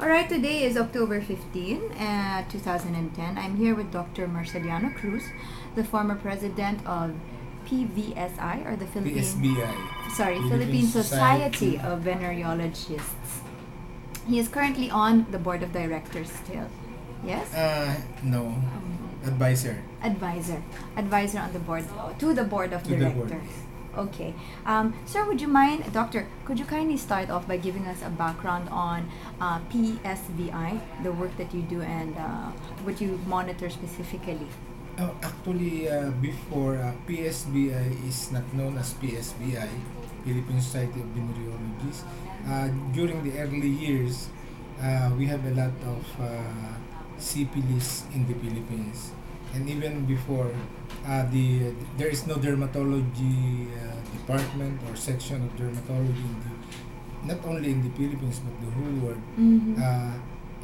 Alright, today is October 15, 2010. I'm here with Dr. Marcellano Cruz, the former president of PVSI, or the Philippine Society of Venerologists. He is currently on the board of directors still. Yes? No. Advisor. Advisor on the board, to the board of To the directors. board. Okay. Sir, would you mind, Doctor, could you kindly start off by giving us a background on PSVI, the work that you do, and what you monitor specifically? Actually, before PSBI is not known as PSBI, Philippine Society of Venerologists. During the early years, we have a lot of syphilis in the Philippines, and even before, there is no dermatology department or section of dermatology not only in the Philippines but the whole world.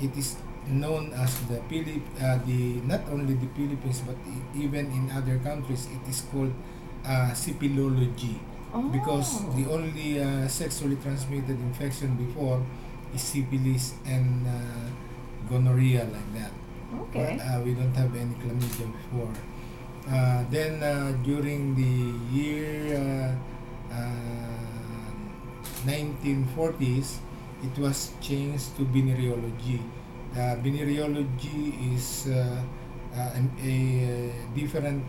It is known as not only the Philippines but even in other countries it is called syphilology, because the only sexually transmitted infection before is syphilis and gonorrhea, like that. Okay. But we don't have any chlamydia before. Then during the year 1940s, it was changed to venerology. Venerology is a different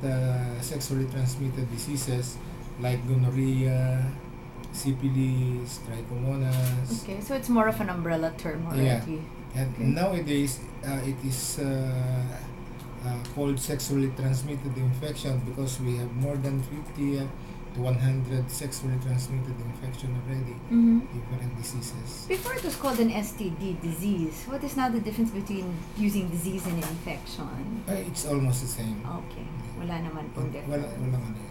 sexually transmitted diseases like gonorrhea, syphilis, trichomonas. Okay, so it's more of an umbrella term already. And Okay. nowadays, it is called sexually transmitted infection because we have more than 50 to 100 sexually transmitted infection already, different diseases. Before it was called an STD disease, what is now the difference between using disease and infection? It's almost the same. Okay, wala naman pong Wala difference. ano yun.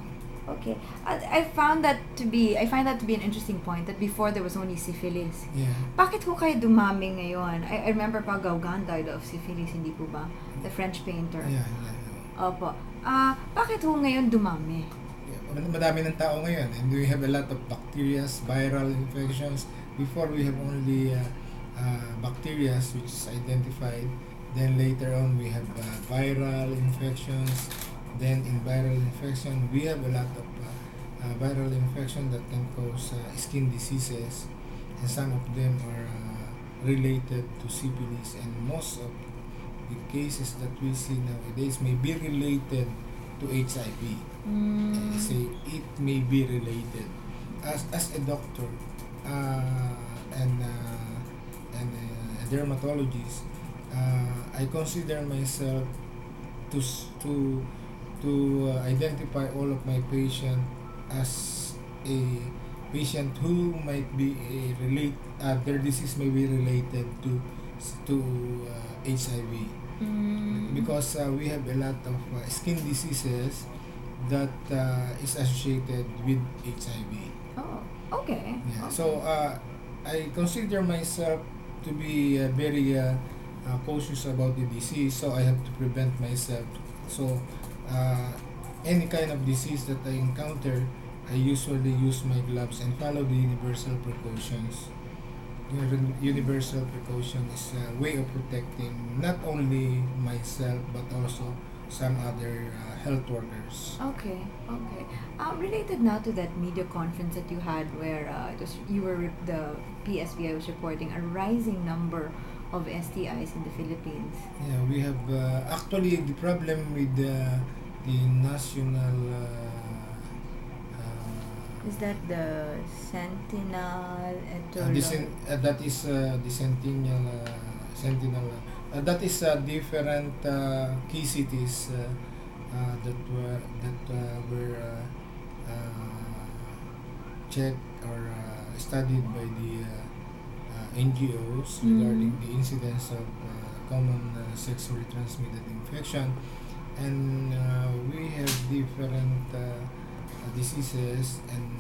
Okay, I find that to be an interesting point that before there was only syphilis. Yeah. Bakit ho kayo dumami ngayon? I remember pa Gauguin died of syphilis, hindi po ba? The French painter. Yeah. Opo. Bakit ho ngayon dumami? Madami ng tao ngayon, and we have a lot of bacteria, viral infections. Before we have only bacteria which is identified. Then later on we have viral infections. Then in viral infection we have a lot of viral infection that can cause skin diseases, and some of them are related to syphilis, and most of the cases that we see nowadays may be related to HIV. Say it may be related. As a doctor and a dermatologist, I consider myself to identify all of my patient as a patient who might be their disease may be related to HIV. Because we have a lot of skin diseases that is associated with HIV. Oh, okay. Yeah. Okay. So I consider myself to be very cautious about the disease, so I have to prevent myself. So any kind of disease that I encounter, I usually use my gloves and follow the universal precautions. Universal precaution is a way of protecting not only myself but also some other health workers. Okay. Related now to that media conference that you had, where the PSBI was reporting a rising number of STIs in the Philippines. Yeah, we have actually the problem with the national. Is that the Sentinel? That is the Sentinel. That is different key cities that were checked or studied by the NGOs regarding the incidence of common sexually transmitted infection, and we have different diseases, and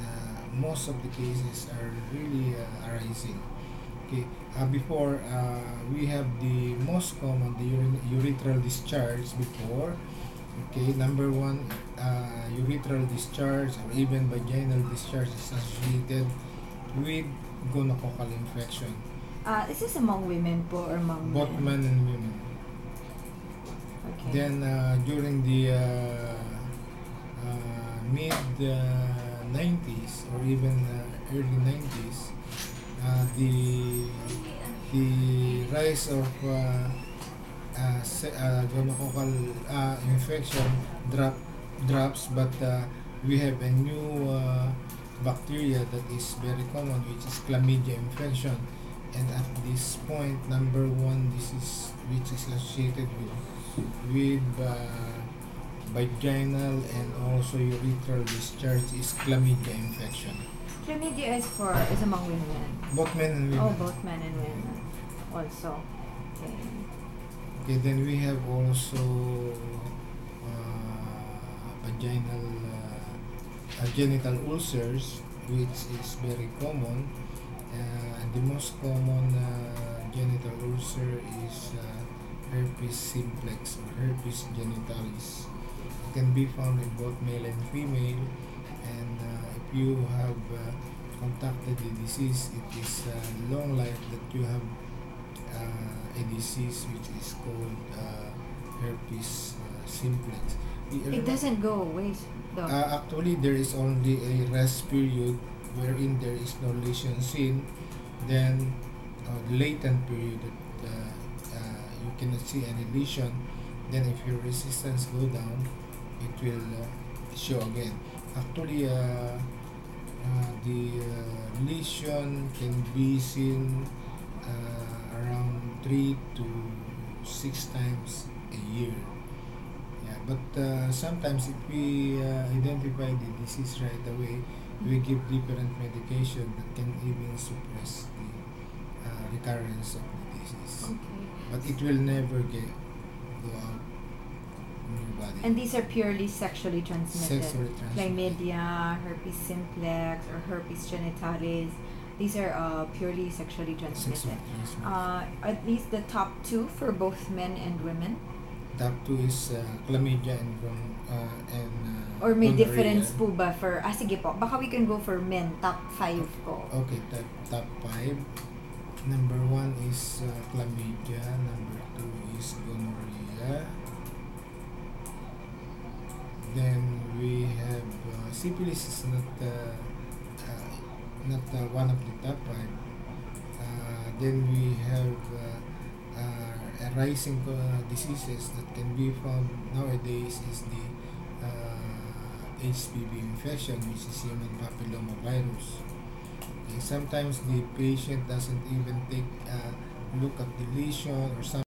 most of the cases are really arising. Okay, before we have the most common, the urethral discharge before. Okay, number one, urethral discharge or even vaginal discharge is associated with gonococcal infection. Is this among women po or among both men and women. Okay. Then during the mid 90s or even early 90s, the rise of gonococcal infection drops, but we have a new bacteria that is very common, which is chlamydia infection. And at this point, number one disease which is associated with vaginal and also urethral discharge is chlamydia infection. Chlamydia is among women. Both men and women. Oh, both men and women also. Okay. Okay, then we have also vaginal genital ulcers, which is very common. And the most common genital ulcer is herpes simplex or herpes genitalis. It can be found in both male and female, and if you have contracted the disease, it is long life that you have a disease which is called herpes simplex. It doesn't go away though. Actually, there is only a rest period wherein there is no lesion seen. Then latent period that you cannot see any lesion. Then if your resistance go down, it will show again. Actually, the lesion can be seen around 3 to 6 times a year. Yeah, but sometimes if we identify the disease right away, we give different medication that can even suppress the recurrence of the disease. Okay. But it will never go out in your body. And these are purely sexually transmitted. Sexually transmitted. Chlamydia, herpes simplex, or herpes genitalis. These are purely sexually transmitted. Sexually transmitted. Are these the top two for both men and women? Top 2 is chlamydia and Or may gonorrhea. Difference po ba for... sige po, baka we can go for men, top 5 po. Okay, top 5. Number 1 is chlamydia. Number 2 is gonorrhea. Then we have syphilis is not one of the top 5. Then we have rising diseases that can be found nowadays is the HPV infection, which is human papillomavirus. Okay, sometimes the patient doesn't even take a look at the lesion or something.